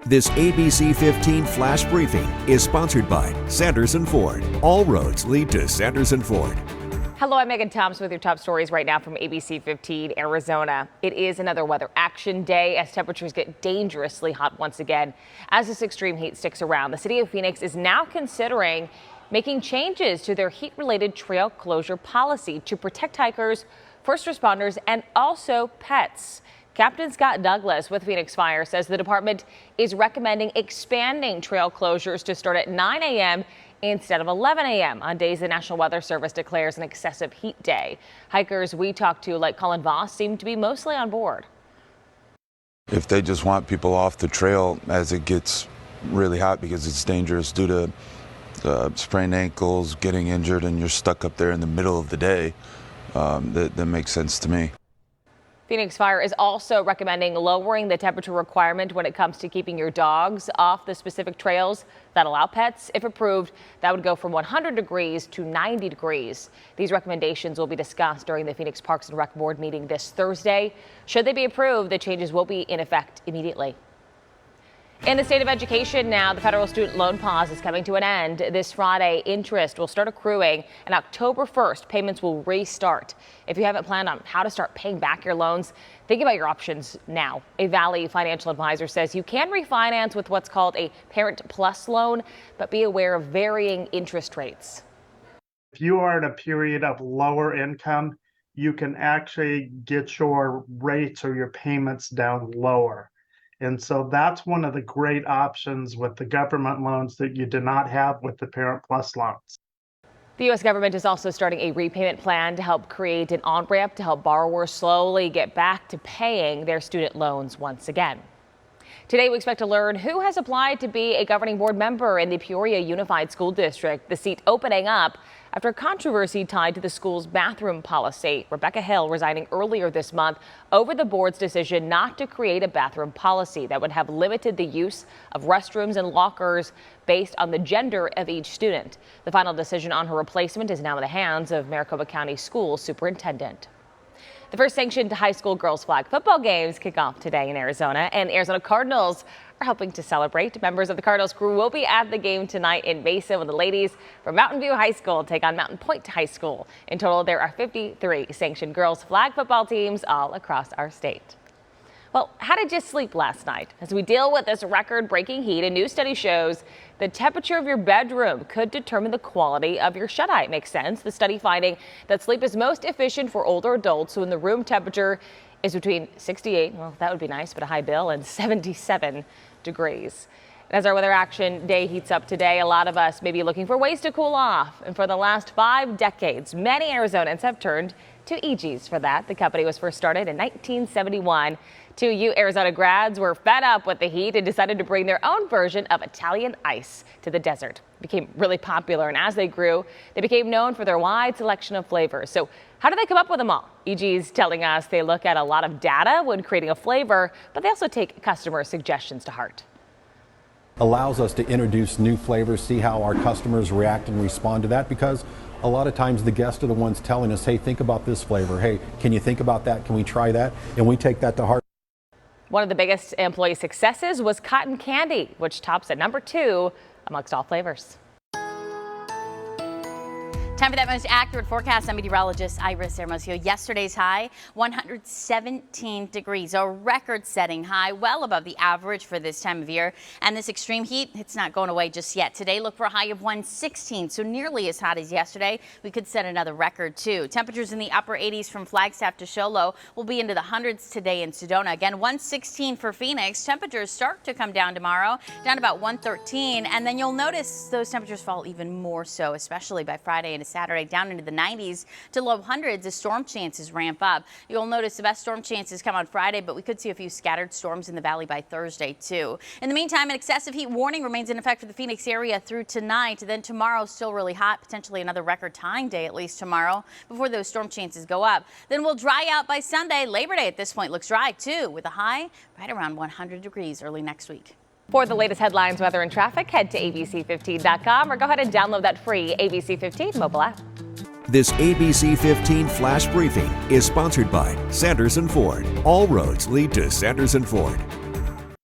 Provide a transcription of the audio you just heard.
This ABC15 Flash Briefing is sponsored by Sanderson Ford. All roads lead to Sanderson Ford. Hello, I'm Megan Thompson with your top stories right now from ABC15 Arizona. It is another weather action day as temperatures get dangerously hot once again. As this extreme heat sticks around, the city of Phoenix is now considering making changes to their heat-related trail closure policy to protect hikers, first responders, and also pets. Captain Scott Douglas with Phoenix Fire says the department is recommending expanding trail closures to start at 9 a.m. instead of 11 a.m. on days the National Weather Service declares an excessive heat day. Hikers we talked to, like Colin Voss, seem to be mostly on board. If they just want people off the trail as it gets really hot because it's dangerous due to sprained ankles, getting injured, and you're stuck up there in the middle of the day, that makes sense to me. Phoenix Fire is also recommending lowering the temperature requirement when it comes to keeping your dogs off the specific trails that allow pets. If approved, that would go from 100 degrees to 90 degrees. These recommendations will be discussed during the Phoenix Parks and Rec Board meeting this Thursday. Should they be approved, the changes will be in effect immediately. In the state of education now, the federal student loan pause is coming to an end. This Friday, interest will start accruing, and October 1st, payments will restart. If you haven't planned on how to start paying back your loans, think about your options now. A Valley financial advisor says you can refinance with what's called a Parent Plus loan, but be aware of varying interest rates. If you are in a period of lower income, you can actually get your rates or your payments down lower. And so that's one of the great options with the government loans that you do not have with the Parent Plus loans. The U.S. government is also starting a repayment plan to help create an on-ramp to help borrowers slowly get back to paying their student loans once again. Today, we expect to learn who has applied to be a governing board member in the Peoria Unified School District, the seat opening up after controversy tied to the school's bathroom policy. Rebecca Hill resigning earlier this month over the board's decision not to create a bathroom policy that would have limited the use of restrooms and lockers based on the gender of each student. The final decision on her replacement is now in the hands of Maricopa County School Superintendent. The first sanctioned high school girls flag football games kick off today in Arizona, and Arizona Cardinals are helping to celebrate. Members of the Cardinals crew will be at the game tonight in Mesa when the ladies from Mountain View High School take on Mountain Point High School. In total, there are 53 sanctioned girls flag football teams all across our state. Well, how did you sleep last night? As we deal with this record-breaking heat, a new study shows the temperature of your bedroom could determine the quality of your shut-eye. It makes sense. The study finding that sleep is most efficient for older adults, so when the room temperature is between 68, well, that would be nice, but a high bill, and 77 degrees. And as our weather action day heats up today, a lot of us may be looking for ways to cool off. And for the last 5 decades, many Arizonans have turned to Eegee's for that. The company was first started in 1971. 2 Arizona grads were fed up with the heat and decided to bring their own version of Italian ice to the desert. It became really popular, and as they grew, they became known for their wide selection of flavors. So how do they come up with them all? Eegee's telling us they look at a lot of data when creating a flavor, but they also take customer suggestions to heart. Allows us to introduce new flavors, see how our customers react and respond to that, because a lot of times the guests are the ones telling us, hey, think about this flavor. Hey, can you think about that? Can we try that? And we take that to heart. One of the biggest employee successes was cotton candy, which tops at number 2 amongst all flavors. Time for that most accurate forecast. I'm meteorologist Iris Hermoso. Yesterday's high, 117 degrees, a record-setting high, well above the average for this time of year. And this extreme heat, it's not going away just yet. Today, look for a high of 116, so nearly as hot as yesterday. We could set another record, too. Temperatures in the upper 80s from Flagstaff to Show Low will be into the hundreds today in Sedona. Again, 116 for Phoenix. Temperatures start to come down tomorrow, down to about 113. And then you'll notice those temperatures fall even more so, especially by Friday and Saturday, down into the 90s to low hundreds as storm chances ramp up. You'll notice the best storm chances come on Friday, but we could see a few scattered storms in the valley by Thursday, too. In the meantime, an excessive heat warning remains in effect for the Phoenix area through tonight. Then tomorrow, still really hot, potentially another record-tying day at least tomorrow before those storm chances go up. Then we'll dry out by Sunday. Labor Day at this point looks dry, too, with a high right around 100 degrees early next week. For the latest headlines, weather, and traffic, head to abc15.com or go ahead and download that free ABC15 mobile app. This ABC15 Flash Briefing is sponsored by Sanderson Ford. All roads lead to Sanderson Ford.